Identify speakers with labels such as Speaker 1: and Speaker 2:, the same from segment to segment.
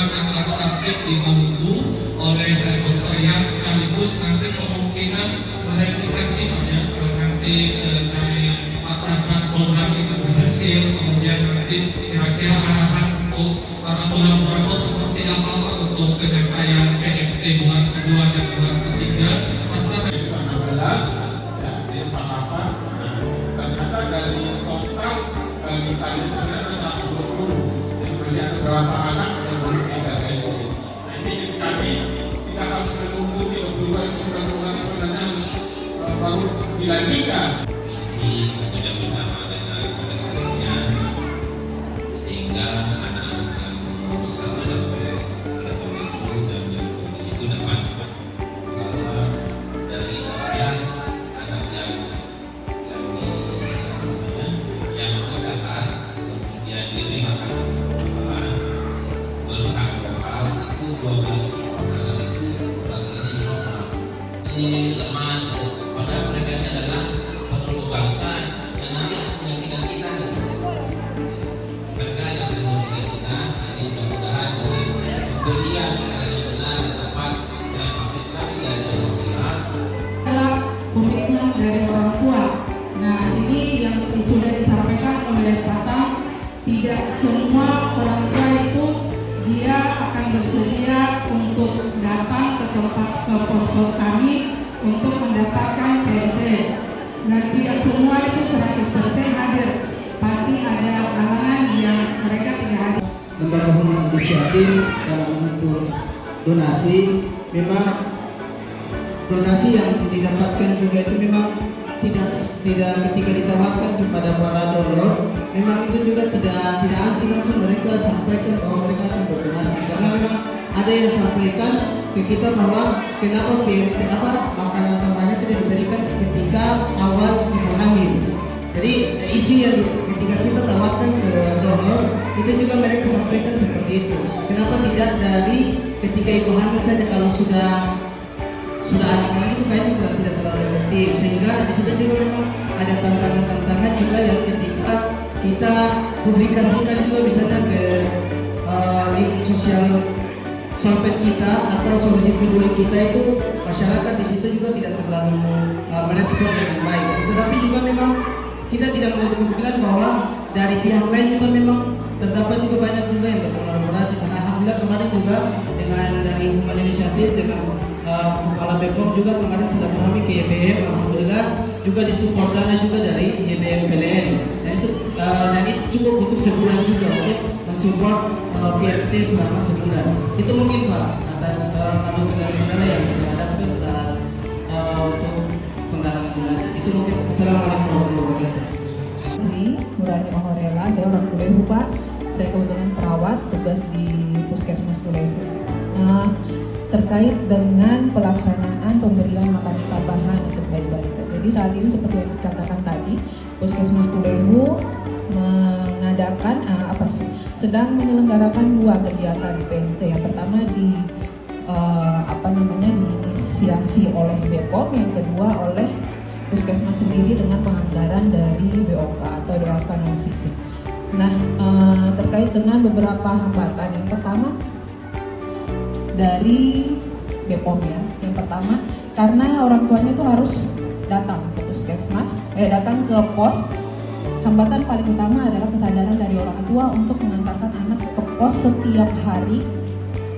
Speaker 1: juga akan started di Maluku oleh Dr. Yang sekaligus nanti kemungkinan mereplikasi Mas ya, kalau nanti dari program itu berhasil, kemudian nanti kira-kira arahan untuk para kolaborator seperti apa Pak untuk penyampaian PMT bulan kedua dan bulan ketiga serta
Speaker 2: 16 ya di 48. Ternyata dari total bagi tadi sebenarnya 120 yang masih ada beberapa anak yang belum intervensi. Nah ini kami tidak harus menunggu 32 yang sudah keluar sebenarnya harus baru dilanjutkan.
Speaker 3: Isi bekerja bersama dengan rekan-rekannya sehingga anak-anak yang umur 1 sampai 3 tahun itu dan yang kondisi itu dapat bahwa dari 16 anak yang tercatat kemudian diri akan berhak lokal itu 12 anak itu berarti normal si lemas padahal mereka ini adalah penerus bangsa yang nanti akan menggantikan kita mereka yang akan menggantikan kita. Jadi mudah-mudahan dengan pemberian yang benar dan tepat dan partisipasi dari semua pihak
Speaker 4: adalah komitmen dari orang tua. Nah ini yang sudah disampaikan oleh Pak Tam, tidak semua orang tua itu dia akan bersedia untuk datang ke tempat ke pos-pos kami untuk mendapatkan PMT. Dan tidak semua itu 100% hadir, pasti ada kalangan yang mereka tidak hadir.
Speaker 5: Lembaga Hukum Inisiatif dalam bentuk donasi, memang donasi yang didapatkan juga itu memang tidak ketika ditawarkan kepada para donor, memang itu juga tidak langsung mereka sampaikan bahwa mereka akan berdonasi, karena memang ada yang sampaikan ke kita bahwa kenapa PMT makanan tambahannya tidak diberikan ketika awal ibu hamil. Jadi isu yang ketika kita tawarkan ke donor itu juga mereka sampaikan seperti itu. Kenapa tidak dari ketika ibu hamil saja, kalau sudah anak-anak itu kayaknya juga tidak terlalu efektif, sehingga di situ juga memang ada tantangan juga yang ketika kita publikasikan juga misalnya ke link sosial sampai kita atau solusi peduli kita itu, masyarakat di situ juga tidak terlalu merespon dengan baik. Tetapi juga memang kita tidak menutup kemungkinan bahwa dari pihak lain juga memang terdapat juga banyak juga yang berkolaborasi. Dan alhamdulillah kemarin juga dengan dari Hukum Inisiatif dengan Kepala BPOM juga kemarin sedang kami ke YBM, alhamdulillah juga disupport dana juga dari YBM PLN. Dan itu cukup untuk sebulan juga untuk mensupport PMT selama sebulan. Itu mungkin Pak atas kami kendala yang dihadapi untuk penggalangan donasi. Itu mungkin. Assalamualaikum warahmatullahi wabarakatuh.
Speaker 6: Nurani Mahorela, saya orang Tulehu Pak. Saya kebetulan perawat tugas di Puskesmas Tulehu. Terkait dengan pelaksanaan pemberian makanan tambahan untuk bayi-balita. Jadi saat ini seperti yang dikatakan tadi, Puskesmas Tulehu mengadakan sedang menyelenggarakan 2 kegiatan PMT. Yang pertama diinisiasi oleh BPOM, yang kedua oleh Puskesmas sendiri dengan penganggaran dari BOK atau DOK non fisik. Nah, terkait dengan beberapa hambatan, yang pertama dari BPOM ya. Yang pertama, karena orang tuanya itu harus datang ke puskesmas, datang ke pos. Hambatan paling utama adalah kesadaran dari orang tua untuk mengantarkan anak ke pos setiap hari,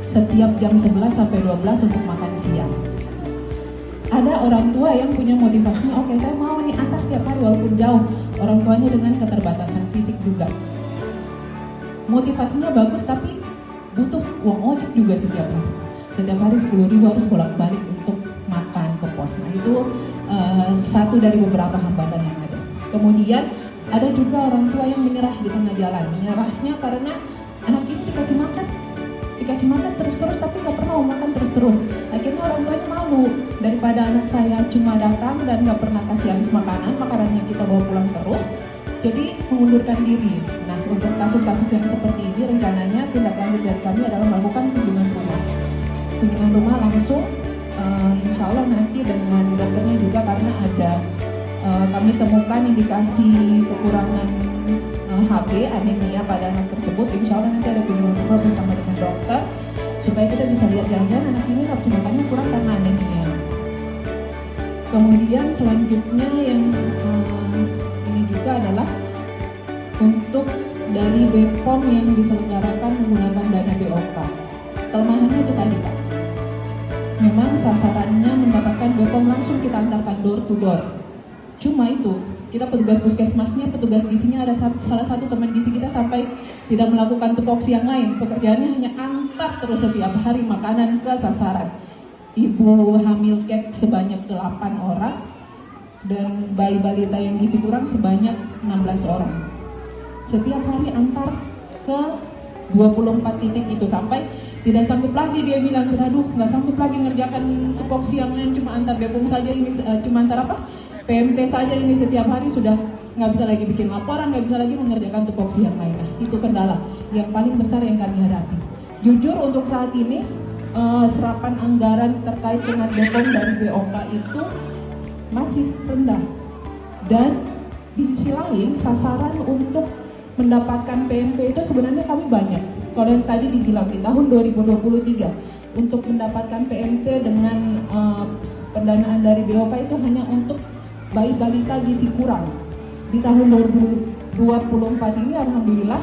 Speaker 6: setiap jam 11 sampai 12 untuk makan siang. Ada orang tua yang punya motivasinya, oke, saya mau nih antar setiap hari walaupun jauh. Orang tuanya dengan keterbatasan fisik juga. Motivasinya bagus tapi butuh uang ojek juga setiap hari. Setiap hari 10.000 harus bolak-balik untuk makan ke pos. Nah itu satu dari beberapa hambatan yang ada. Kemudian ada juga orang tua yang menyerah di tengah jalan. Menyerahnya karena anak itu dikasih makan terus-terus tapi nggak pernah mau makan terus-terus. Akhirnya orang tuanya malu, daripada anak saya cuma datang dan nggak pernah kasih habis makanannya kita bawa pulang terus, jadi mengundurkan diri. Nah untuk kasus-kasus yang seperti ini rencananya tindak lanjut dari kami adalah melakukan kunjungan rumah langsung. Insya Allah nanti dengan dokternya juga, karena ada kami temukan indikasi kekurangan HB, anemia pada anak tersebut. Insya Allah nanti ada kunjungan rumah bersama dengan dokter Kemudian selanjutnya yang ini juga adalah untuk dari BPOM yang diselenggarakan menggunakan dana BOK. Kelemahannya itu tadi Kak, memang sasarannya mendapatkan BPOM langsung kita antarkan door to door. Cuma itu, kita petugas puskesmasnya, petugas gizinya ada salah satu teman gizi kita sampai tidak melakukan tupoksi yang lain. Pekerjaannya hanya antar terus setiap hari makanan ke sasaran. Ibu hamil kek sebanyak 8 orang dan bayi balita yang gizi kurang sebanyak 16 orang. Setiap hari antar ke 24 titik itu sampai tidak sanggup lagi dia bilang, aduh nggak sanggup lagi ngerjakan tupoksi yang lain, cuma antar BPOM saja ini, cuma antar apa? PMT saja ini setiap hari sudah nggak bisa lagi bikin laporan, nggak bisa lagi mengerjakan tupoksi yang lain. Nah, itu kendala yang paling besar yang kami hadapi. Jujur untuk saat ini serapan anggaran terkait dengan BPOM dari BOK itu masih rendah. Dan di sisi lain sasaran untuk mendapatkan PMT itu sebenarnya kami banyak. Kalau yang tadi dibilang di tahun 2023 untuk mendapatkan PMT dengan pendanaan dari BOK itu hanya untuk bayi balita gizi kurang. Di tahun 2024 ini alhamdulillah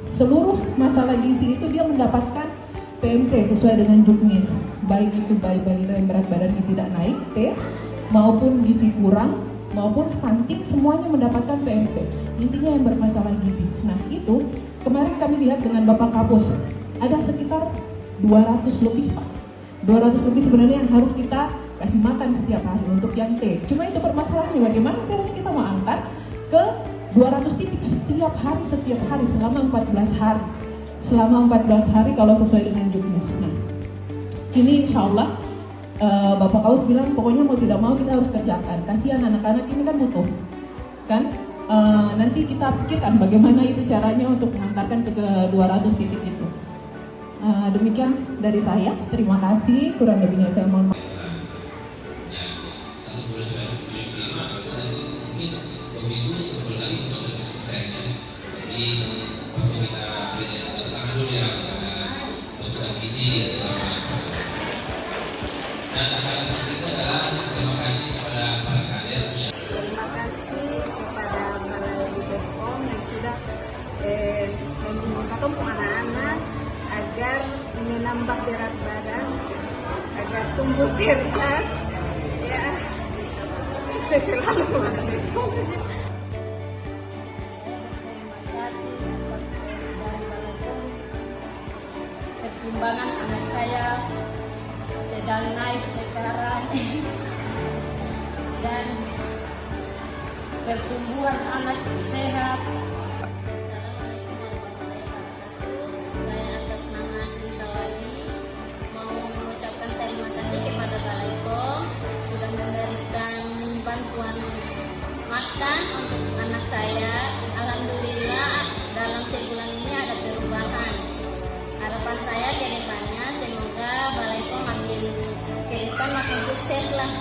Speaker 6: seluruh masalah gizi itu dia mendapatkan PMT sesuai dengan juknis, baik itu bayi balita yang berat badannya tidak naik T maupun gizi kurang maupun stunting, semuanya mendapatkan PMT. Intinya yang bermasalah gizi. Nah itu kemarin kami lihat dengan Bapak Kapus ada sekitar 200 lebih Pak. 200 lebih sebenarnya yang harus kita kasih makan setiap hari untuk yang T. Cuma itu permasalahannya bagaimana caranya kita mau antar ke 200 titik setiap hari selama 14 hari. Selama 14 hari kalau sesuai dengan juknis. Nah, ini insya Allah Bapak Kaus bilang pokoknya mau tidak mau kita harus kerjakan. Kasihan anak-anak ini kan butuh, kan? Nanti kita pikirkan bagaimana itu caranya untuk mengantarkan ke 200 titik itu. Demikian dari saya. Terima kasih. Kurang lebihnya saya mohon maaf.
Speaker 3: Minggu sebelum lagi bisa selesainya. Jadi waktu kita tangan dulu ya kepada petugas gizi sama dan akan itu adalah terima kasih kepada para kader.
Speaker 7: Terima kasih kepada para BPOM yang sudah membantu anak-anak agar menambah berat badan, agar tumbuh cerdas, ya sukses selalu.
Speaker 8: Perkembangan anak saya sedang naik sekarang dan pertumbuhan anak sehat.
Speaker 9: Saya atas nama Sinta Wali mau mengucapkan terima kasih kepada Balai POM sudah memberikan bantuan makan untuk anak saya. Alhamdulillah dalam sebulan ini ada perubahan. Harapan saya ke depannya semoga Balai POM makin ke depan makin sukses lah.